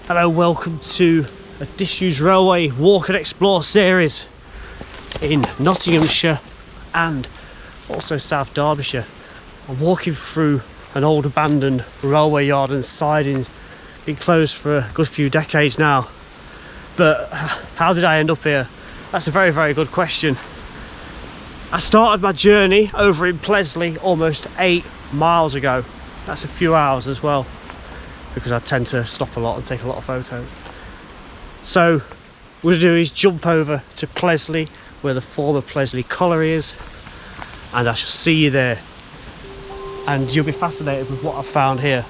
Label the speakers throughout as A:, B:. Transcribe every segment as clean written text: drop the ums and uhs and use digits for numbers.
A: Hello, welcome to a disused railway walk and explore series in Nottinghamshire and also South Derbyshire. I'm walking through an old abandoned railway yard and sidings, been closed for a good few decades now. But how did I end up here? That's a very, very good question. I started my journey over in Pleasley almost 8 miles ago. That's a few hours as well, because I tend to stop a lot and take a lot of photos. So what we'll do is jump over to Pleasley, where the former Pleasley Colliery is, and I shall see you there. And you'll be fascinated with what I've found here.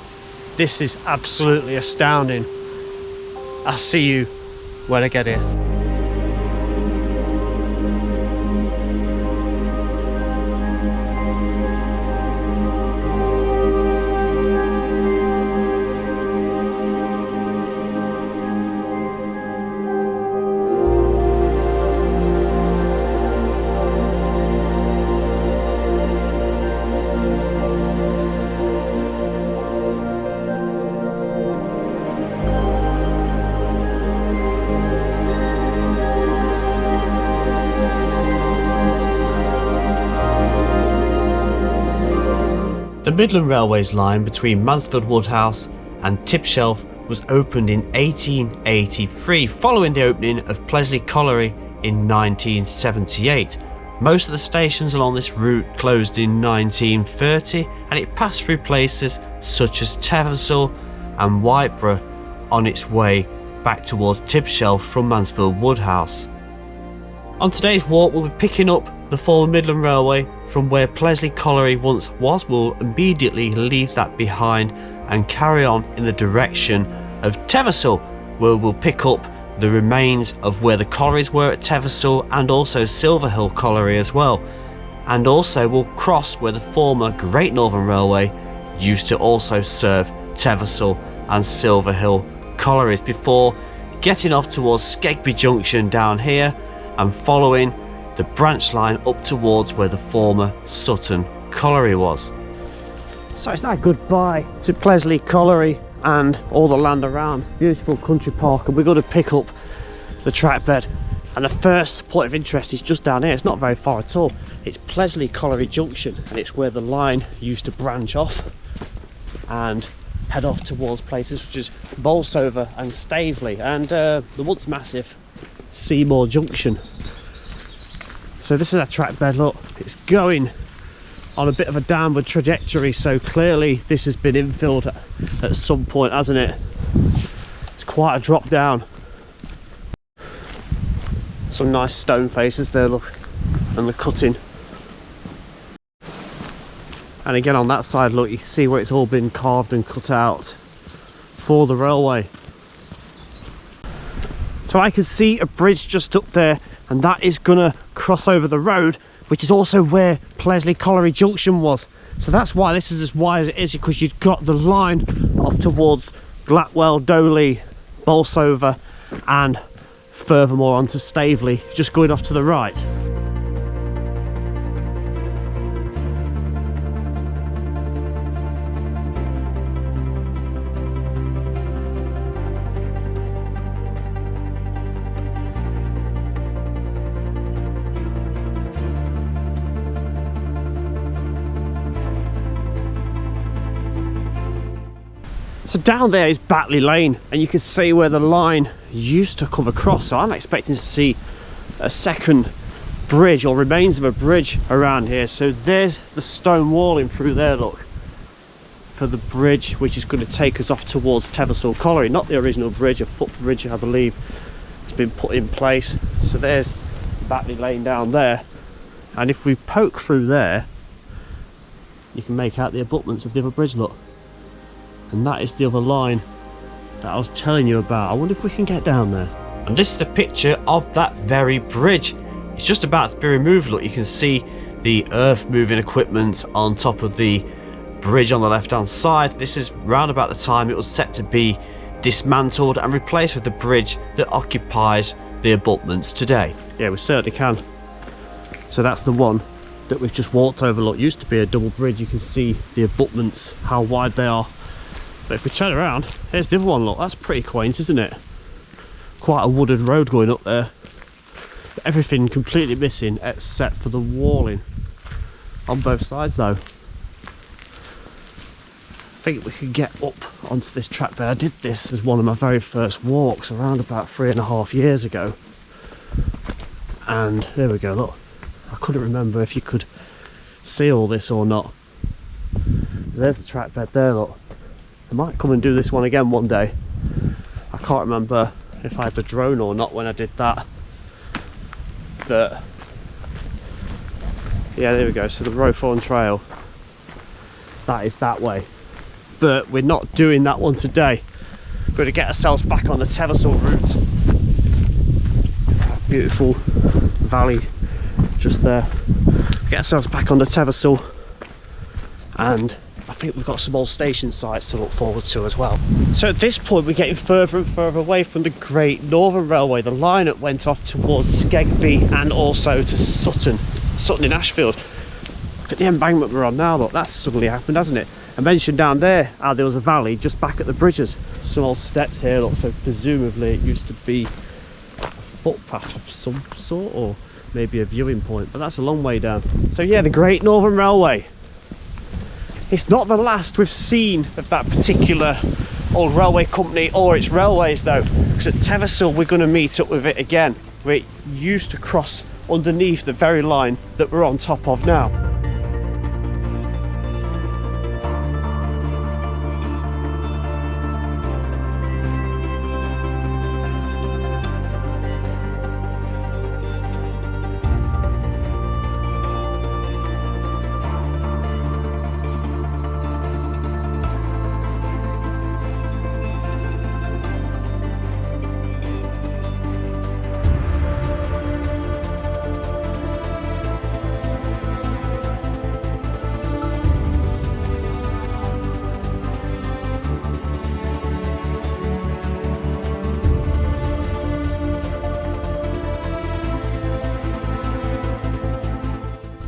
A: This is absolutely astounding. I'll see you when I get here. The Midland Railway's line between Mansfield Woodhouse and Tibshelf was opened in 1883 following the opening of Pleasley Colliery in 1978. Most of the stations along this route closed in 1930, and it passed through places such as Teversal and Whiteborough on its way back towards Tibshelf from Mansfield Woodhouse. On today's walk, we'll be picking up the former Midland Railway from where Pleasley Colliery once was. We'll immediately leave that behind and carry on in the direction of Teversal, where we'll pick up the remains of where the collieries were at Teversal and also Silverhill Colliery as well. And also we'll cross where the former Great Northern Railway used to also serve Teversal and Silverhill Collieries before getting off towards Skegby Junction down here and following the branch line up towards where the former Sutton Colliery was. So it's now goodbye to Pleasley Colliery and all the land around. Beautiful country park, and we're going to pick up the track bed. And the first point of interest is just down here. It's not very far at all. It's Pleasley Colliery Junction, and it's where the line used to branch off and head off towards places such as Bolsover and Staveley and the once massive Seymour Junction. So this is our track bed. Look, it's going on a bit of a downward trajectory, so clearly this has been infilled at some point, hasn't it? It's quite a drop down. Some nice stone faces there, look, and the cutting. And again on that side, look, you can see where it's all been carved and cut out for the railway. So I can see a bridge just up there, and that is gonna cross over the road, which is also where Pleasley Colliery Junction was. So that's why this is as wide as it is, because you've got the line off towards Blackwell, Doley, Bolsover, and furthermore onto Staveley, just going off to the right. So down there is Batley Lane, and you can see where the line used to come across. So I'm expecting to see a second bridge or remains of a bridge around here. So there's the stone walling through there, look, for the bridge which is going to take us off towards Teversal Colliery. Not the original bridge, a footbridge I believe has been put in place. So there's Batley Lane down there, and if we poke through there you can make out the abutments of the other bridge, look. And that is the other line that I was telling you about. I wonder if we can get down there. And this is a picture of that very bridge. It's just about to be removed. Look, you can see the earth moving equipment on top of the bridge on the left hand side. This is round about the time it was set to be dismantled and replaced with the bridge that occupies the abutments today. Yeah, we certainly can. So that's the one that we've just walked over. Look, used to be a double bridge. You can see the abutments, how wide they are. But if we turn around, here's the other one, look, that's pretty quaint, isn't it? Quite a wooded road going up there. But everything completely missing except for the walling on both sides though. I think we can get up onto this track there. I did this as one of my very first walks around about 3.5 years ago. And there we go, look. I couldn't remember if you could see all this or not. There's the track bed there, look. I might come and do this one again one day. I can't remember if I had the drone or not when I did that. But yeah, there we go. So the Rowthorne Trail, that is that way. But we're not doing that one today. We're going to get ourselves back on the Teversal route. Beautiful valley just there. Get ourselves back on the Teversal, and I think we've got some old station sites to look forward to as well. So at this point we're getting further and further away from the Great Northern Railway. The line that went off towards Skegby and also to Sutton in Ashfield. But the embankment we're on now, look, that's suddenly happened, hasn't it? I mentioned down there how there was a valley just back at the bridges. Some old steps here, look, so presumably it used to be a footpath of some sort, or maybe a viewing point, but that's a long way down. So yeah, the Great Northern Railway. It's not the last we've seen of that particular old railway company or its railways though, because at Teversal we're going to meet up with it again, where it used to cross underneath the very line that we're on top of now.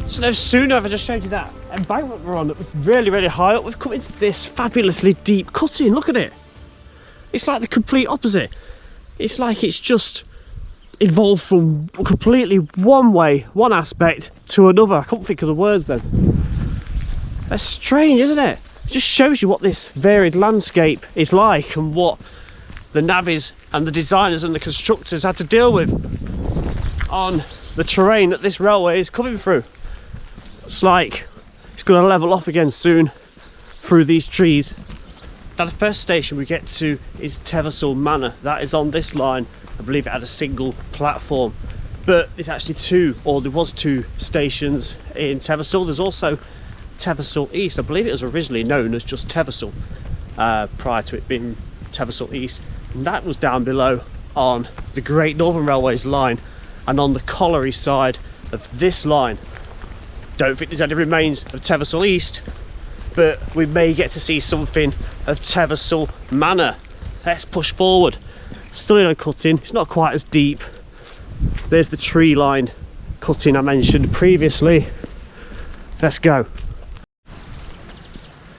A: So no sooner have I just showed you that embankment we're on that was really, really high up, we've come into this fabulously deep cutting. Look at it. It's like the complete opposite. It's like it's just evolved from completely one way, one aspect, to another. I couldn't think of the words then. That's strange, isn't it? It just shows you what this varied landscape is like and what the navvies and the designers and the constructors had to deal with on the terrain that this railway is coming through. It's like it's going to level off again soon through these trees. Now the first station we get to is Teversal Manor. That is on this line. I believe it had a single platform, but there's actually two, or there was two stations in Teversal. There's also Teversal East. I believe it was originally known as just Teversal prior to it being Teversal East, and that was down below on the Great Northern Railway's line and on the colliery side of this line. Don't think there's any remains of Teversal East, but we may get to see something of Teversal Manor. Let's push forward. Still in a cutting, it's not quite as deep. There's the tree line cutting I mentioned previously. Let's go.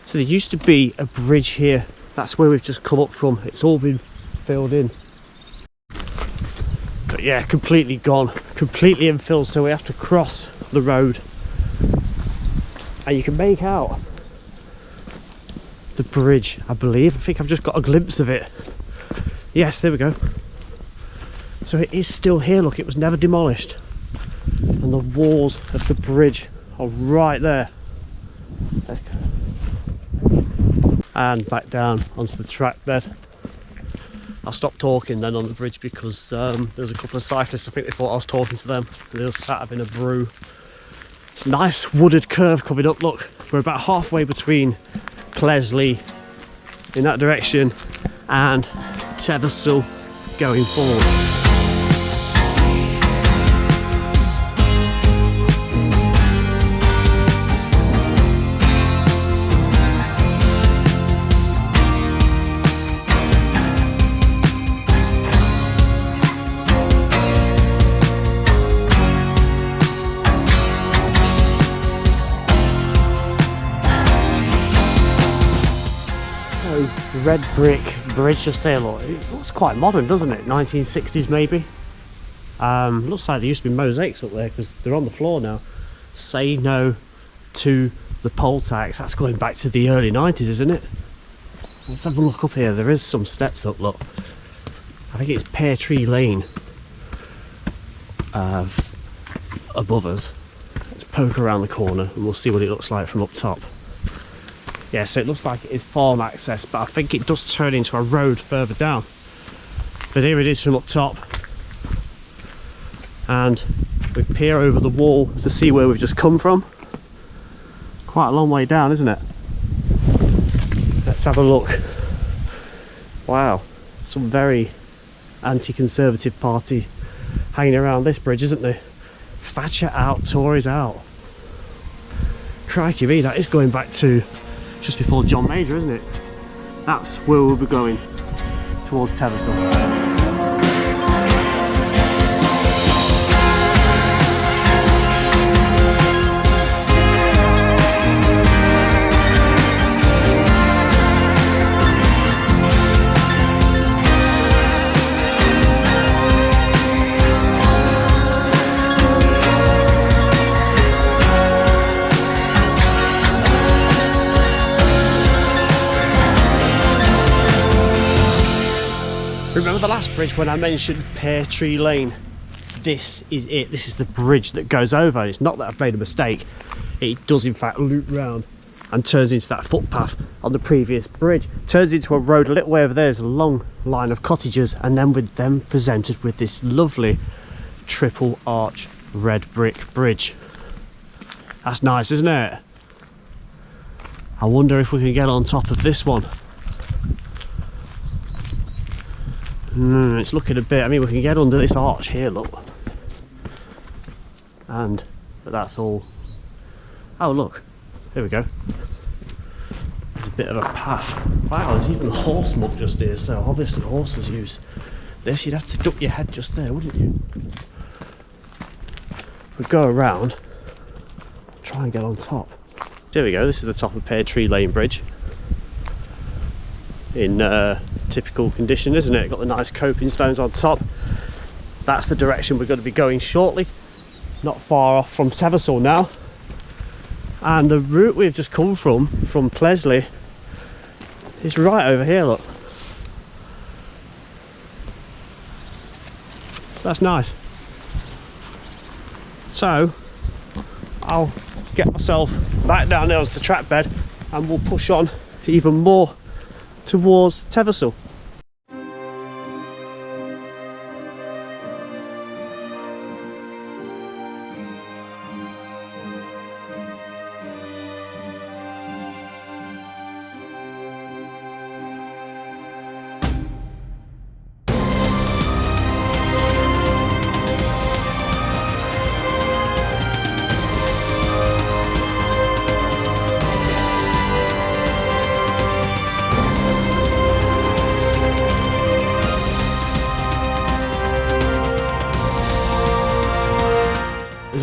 A: So there used to be a bridge here. That's where we've just come up from. It's all been filled in. But yeah, completely gone, completely infilled, so we have to cross the road. And you can make out the bridge, I believe. I think I've just got a glimpse of it. Yes, there we go. So it is still here, look, it was never demolished. And the walls of the bridge are right there. Let's go. And back down onto the track bed. I'll stop talking then on the bridge because there was a couple of cyclists, I think they thought I was talking to them. They were sat having a brew. It's a nice wooded curve coming up, look. We're about halfway between Pleasley in that direction and Teversal going forward. little red brick bridge just there, look. It looks quite modern, doesn't it? 1960s maybe. Looks like there used to be mosaics up there because they're on the floor now. Say no to the poll tax. That's going back to the early 90s, isn't it? Let's have a look up here. There is some steps up, look. I think it's Pear Tree Lane above us. Let's poke around the corner and we'll see what it looks like from up top. Yeah, so it looks like it is farm access, but I think it does turn into a road further down. But here it is from up top. And we peer over the wall to see where we've just come from. Quite a long way down, isn't it? Let's have a look. Wow, some very anti-conservative party hanging around this bridge, isn't there? Thatcher out, Tories out. Crikey me, that is going back to just before John Major, isn't it? That's where we'll be going, towards Teversal. Remember the last bridge when I mentioned Pear Tree Lane? This is it. This is the bridge that goes over. It's not that I've made a mistake. It does in fact loop round and turns into that footpath on the previous bridge. Turns into a road a little way over there. There's a long line of cottages, and then with them presented with this lovely triple arch red brick bridge. That's nice, isn't it? I wonder if we can get on top of this one. It's looking a bit, I mean, we can get under this arch here, look. But that's all. Oh look, there we go. There's a bit of a path. Wow, there's even horse muck just here, so obviously horses use this. You'd have to duck your head just there, wouldn't you? We go around, try and get on top. There we go, this is the top of Pear Tree Lane Bridge. In typical condition, isn't it? Got the nice coping stones on top. That's the direction we're going to be going shortly. Not far off from Teversal now. And the route we've just come from Pleasley, is right over here, look. That's nice. So, I'll get myself back down there onto the track bed and we'll push on even more towards Teversal.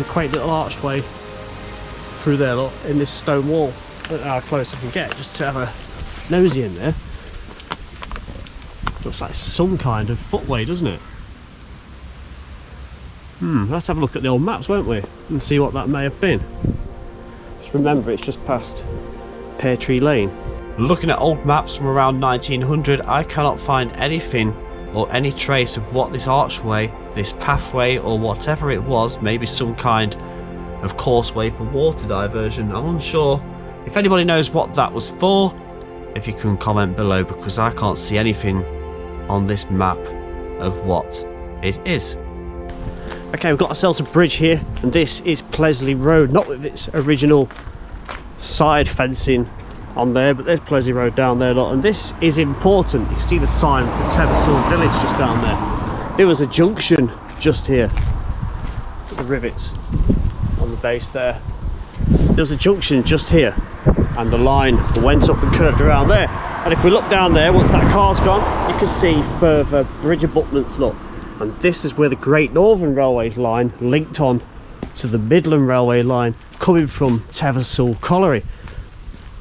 A: Quaint little archway through there, look, in this stone wall. I don't know how close I can get just to have a nosy in there. Looks like some kind of footway, doesn't it? Let's have a look at the old maps, won't we, and see what that may have been. Just remember, it's just past Pear Tree Lane. Looking at old maps from around 1900, I cannot find anything or any trace of what this archway, this pathway, or whatever it was, maybe some kind of causeway for water diversion. I'm unsure. If anybody knows what that was for, if you can comment below, because I can't see anything on this map of what it is. Okay, we've got ourselves a bridge here, and this is Pleasley Road, not with its original side fencing on there, but there's Pleasley Road down there, look, and this is important. You can see the sign for Teversal Village just down there. There was a junction just here. The rivets on the base there. There was a junction just here, and the line went up and curved around there. And if we look down there, once that car's gone, you can see further bridge abutments, look. And this is where the Great Northern Railway line linked on to the Midland Railway line coming from Teversal Colliery.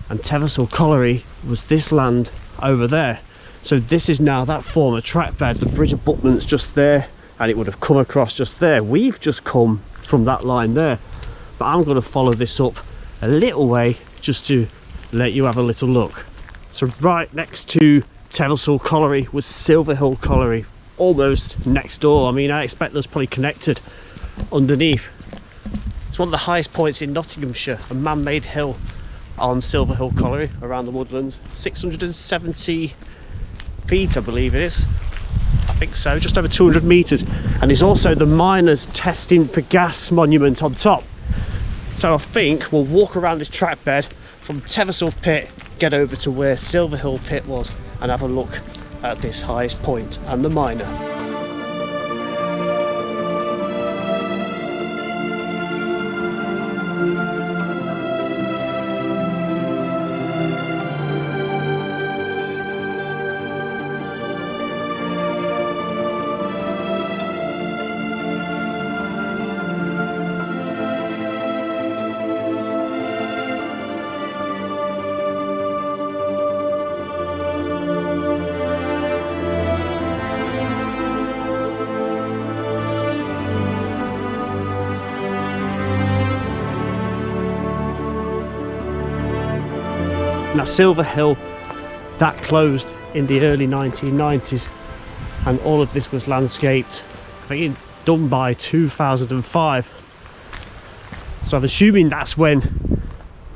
A: And Teversal Colliery was this land over there. So this is now that former track bed. The bridge abutment's just there, and it would have come across just there. We've just come from that line there, but I'm going to follow this up a little way just to let you have a little look. So right next to Teversal Colliery was Silverhill Colliery, almost next door. I mean, I expect those probably connected underneath. It's one of the highest points in Nottinghamshire, a man-made hill on Silverhill Colliery around the woodlands. 670 feet, I believe it is. I think so, just over 200 metres. And there's also the miners testing for gas monument on top. So I think we'll walk around this track bed from Teversal pit, get over to where Silverhill pit was, and have a look at this highest point and the miner. Now Silverhill, that closed in the early 1990s, and all of this was landscaped, I think done by 2005. So I'm assuming that's when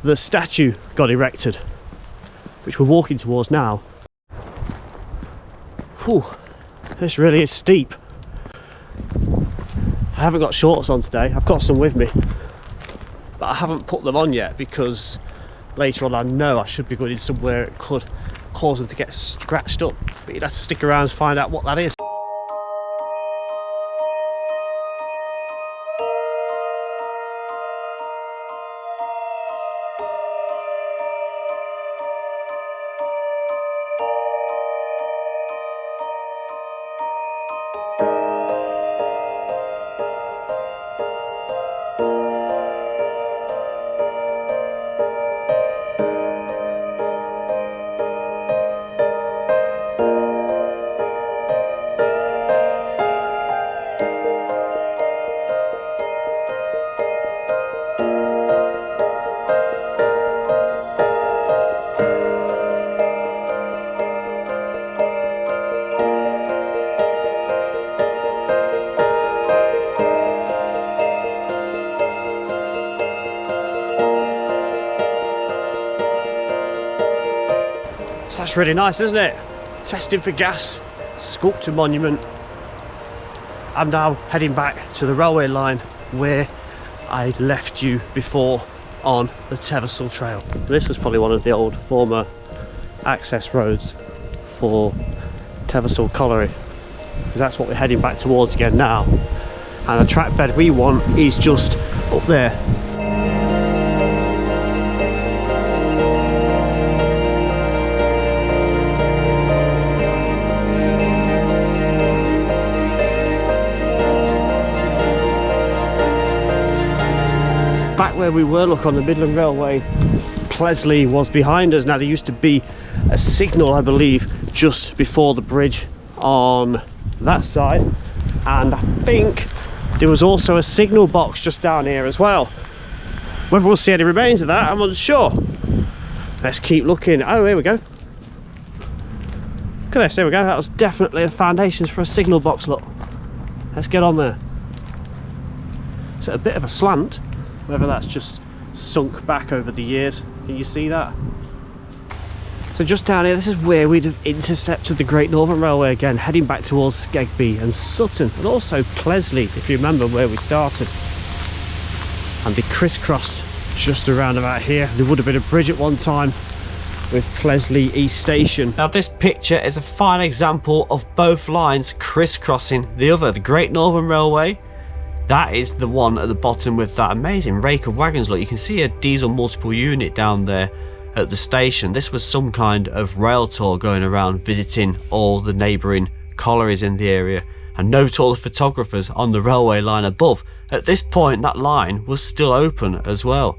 A: the statue got erected, which we're walking towards now. Whew, this really is steep. I haven't got shorts on today, I've got some with me, but I haven't put them on yet because later on I know I should be going in somewhere it could cause them to get scratched up, but you'd have to stick around to find out what that is. So that's really nice, isn't it? Testing for gas, sculpture monument. I'm now heading back to the railway line where I left you before on the Teversal Trail. This was probably one of the old former access roads for Teversal Colliery. That's what we're heading back towards again now. And the track bed we want is just up there. Back where we were, look, on the Midland Railway, Pleasley was behind us. Now there used to be a signal, I believe, just before the bridge on that side, and I think there was also a signal box just down here as well. Whether we'll see any remains of that, I'm unsure. Let's keep looking. Oh, here we go. Look at this, there we go. That was definitely the foundations for a signal box, look. Let's get on there. It's at a bit of a slant, whether that's just sunk back over the years. Can you see that? So just down here, this is where we'd have intercepted the Great Northern Railway again, heading back towards Skegby and Sutton, and also Pleasley, if you remember where we started. And they crisscrossed just around about here. There would have been a bridge at one time with Pleasley East Station. Now this picture is a fine example of both lines crisscrossing the other. The Great Northern Railway, that is the one at the bottom with that amazing rake of wagons. Look, you can see a diesel multiple unit down there at the station. This was some kind of rail tour going around visiting all the neighbouring collieries in the area. And note all the photographers on the railway line above. At this point that line was still open as well.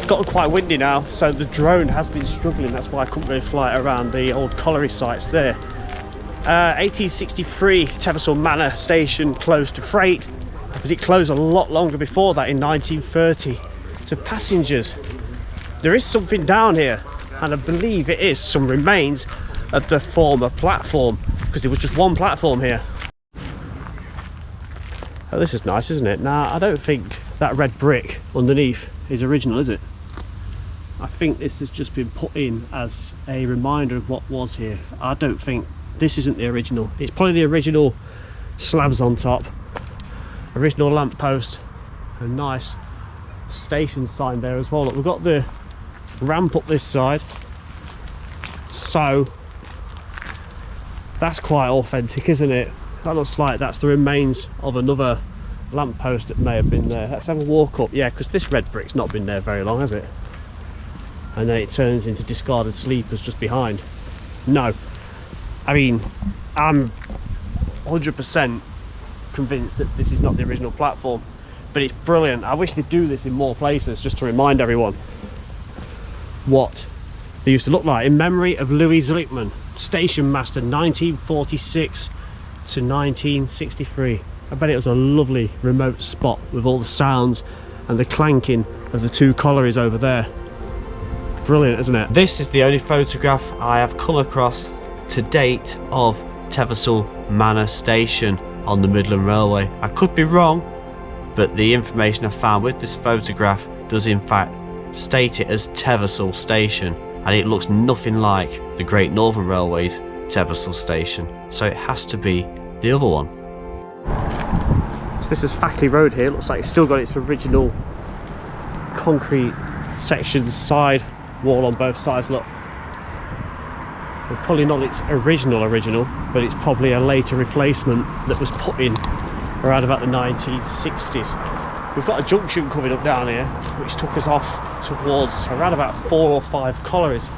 A: It's gotten quite windy now, so the drone has been struggling. That's why I couldn't really fly it around the old colliery sites there. 1863 Teversal Manor station closed to freight, but it closed a lot longer before that in 1930 to passengers. There is something down here, and I believe it is some remains of the former platform, because there was just one platform here. Oh, this is nice, isn't it? Now, I don't think that red brick underneath is original, is it? I think this has just been put in as a reminder of what was here. I don't think this isn't the original. It's probably the original slabs on top, original lamp post, a nice station sign there as well. Look, we've got the ramp up this side, so that's quite authentic, isn't it? That looks like that's the remains of another lamppost that may have been there. Let's have a walk up. Yeah, because this red brick's not been there very long, has it? And then it turns into discarded sleepers just behind. No, I mean, I'm 100% convinced that this is not the original platform, but it's brilliant. I wish they'd do this in more places just to remind everyone what they used to look like. In memory of Louis Zlickman, station master, 1946 to 1963. I bet it was a lovely remote spot with all the sounds and the clanking of the two collieries over there. Brilliant, isn't it? This is the only photograph I have come across to date of Teversal Manor station on the Midland Railway. I could be wrong, but the information I found with this photograph does in fact state it as Teversal station, and it looks nothing like the Great Northern Railway's Teversal station, so it has to be the other one. So this is Fackley Road here. Looks like it's still got its original concrete sections, side wall on both sides. Look, well, probably not its original, but it's probably a later replacement that was put in around about the 1960s. We've got a junction coming up down here which took us off towards around about 4 or 5 collieries.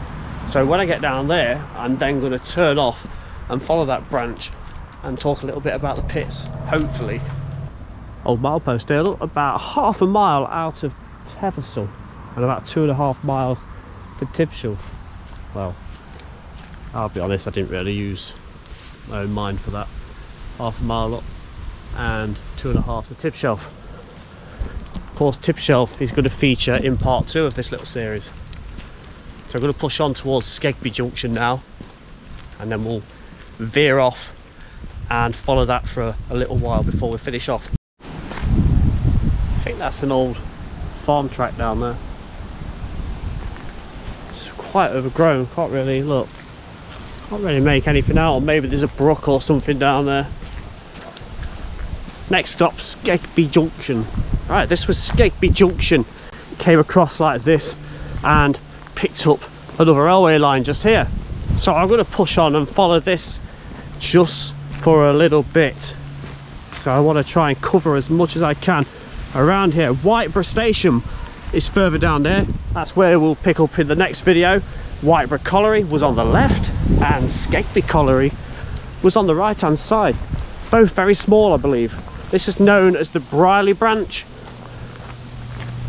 A: So when I get down there, I'm then going to turn off and follow that branch and talk a little bit about the pits, hopefully. Old milepost there, look, about half a mile out of Teversal and about 2.5 miles to Tibshelf. Well, I'll be honest, I didn't really use my own mind for that. Half a mile up and 2.5 to Tibshelf. Of course, Tibshelf is going to feature in part 2 of this little series. So I'm going to push on towards Skegby Junction now, and then we'll veer off and follow that for a little while before we finish off. I think that's an old farm track down there. It's quite overgrown, can't really make anything out. Or maybe there's a brook or something down there. Next stop, Skegby Junction. Right, this was Skegby Junction. Came across like this and picked up another railway line just here. So I'm going to push on and follow this just for a little bit. So I want to try and cover as much as I can around here. Whiteborough Station is further down there. That's where we'll pick up in the next video. Whiteborough Colliery was on the left and Skegby Colliery was on the right hand side. Both very small, I believe. This is known as the Brierley branch.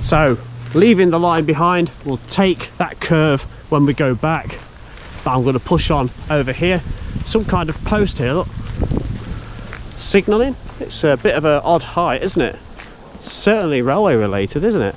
A: So leaving the line behind, we'll take that curve when we go back. But I'm going to push on over here. Some kind of post here, look. Signalling. It's a bit of an odd height, isn't it? Certainly railway related, isn't it?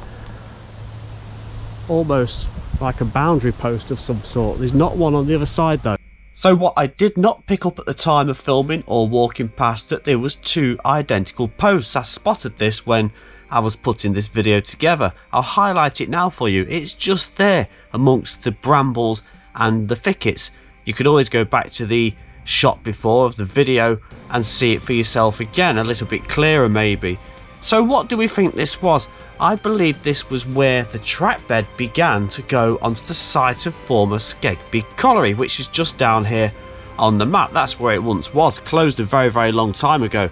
A: Almost like a boundary post of some sort. There's not one on the other side though. So what I did not pick up at the time of filming or walking past, that there was 2 identical posts. I spotted this when I was putting this video together. I'll highlight it now for you. It's just there amongst the brambles and the thickets. You could always go back to the shot before of the video and see it for yourself again, a little bit clearer maybe. So what do we think this was? I believe this was where the track bed began to go onto the site of former Skegby Colliery, which is just down here on the map. That's where it once was, closed a very long time ago.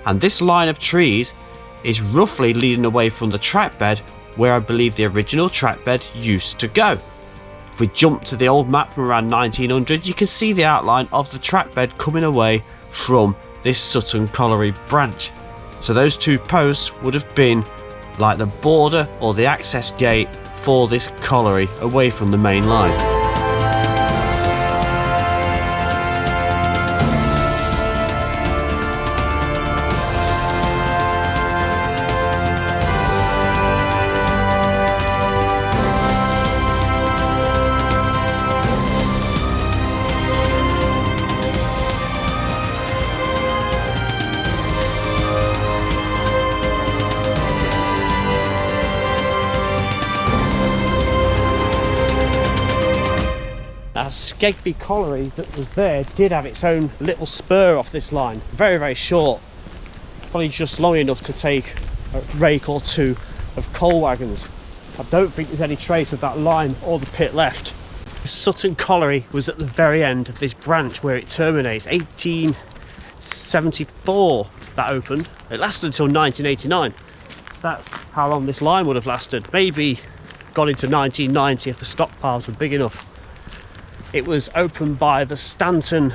A: And this line of trees is roughly leading away from the track bed where I believe the original track bed used to go. If we jump to the old map from around 1900, you can see the outline of the track bed coming away from this Sutton Colliery branch. So those 2 posts would have been like the border or the access gate for this colliery away from the main line. Skegby Colliery that was there did have its own little spur off this line, very, very short, probably just long enough to take a rake or two of coal wagons. I don't think there's any trace of that line or the pit left. Sutton Colliery was at the very end of this branch where it terminates. 1874 that opened. It lasted until 1989, so that's how long this line would have lasted. Maybe got into 1990 if the stockpiles were big enough. It was opened by the Stanton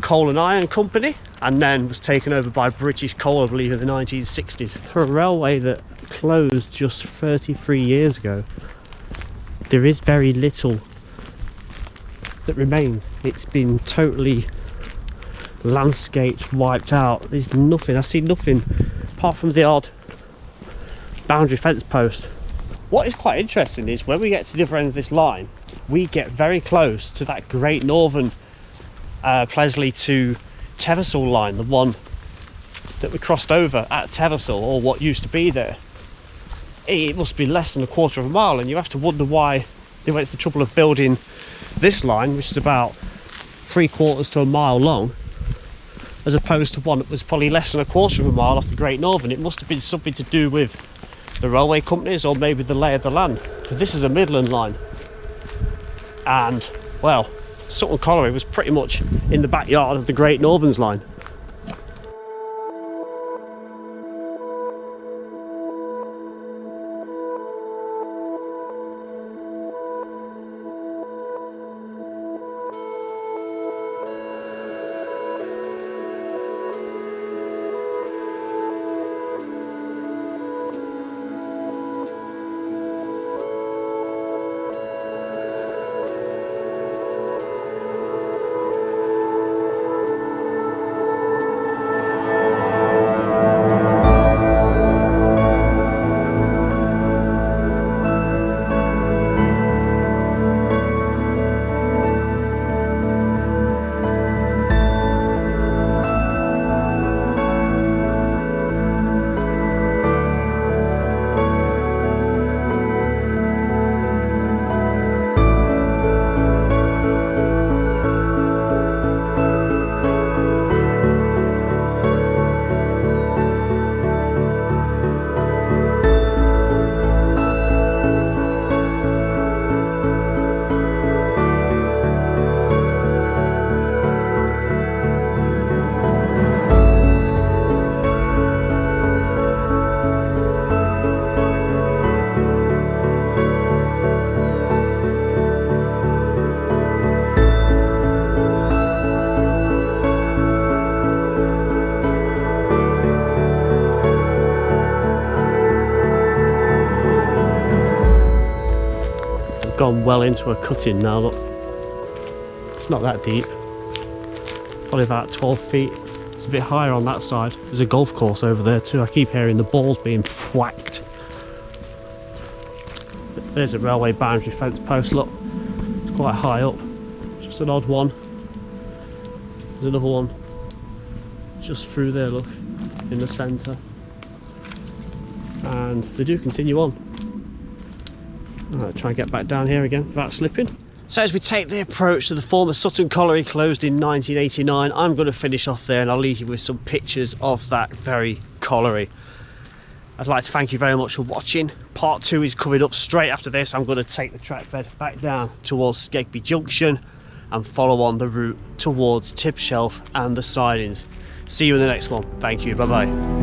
A: Coal and Iron Company and then was taken over by British Coal, I believe, in the 1960s. For a railway that closed just 33 years ago, there is very little that remains. It's been totally landscaped, wiped out. There's nothing, I've seen nothing apart from the odd boundary fence post. What is quite interesting is when we get to the other end of this line, we get very close to that Great Northern Pleasley to Teversal line, the one that we crossed over at Teversal, or what used to be there. It must be less than a quarter of a mile, and you have to wonder why they went to the trouble of building this line, which is about 3/4 to a mile long, as opposed to one that was probably less than a quarter of a mile off the Great Northern. It must have been something to do with the railway companies, or maybe the lay of the land. This is a Midland line, and well, Sutton Colliery was pretty much in the backyard of the Great Northern's line. Gone well into a cutting now, look. It's not that deep, probably about 12 feet. It's a bit higher on that side. There's a golf course over there too. I keep hearing the balls being whacked. There's a railway boundary fence post, look. It's quite high up. Just an odd one. There's another one just through there, look, in the centre. And they do continue on. I'll try and get back down here again without slipping. So as we take the approach to the former Sutton Colliery, closed in 1989, I'm going to finish off there and I'll leave you with some pictures of that very colliery. I'd like to thank you very much for watching. Part 2 is coming up straight after this. I'm going to take the track bed back down towards Skegby Junction and follow on the route towards Tibshelf and the sidings. See you in the next one. Thank you. Bye bye.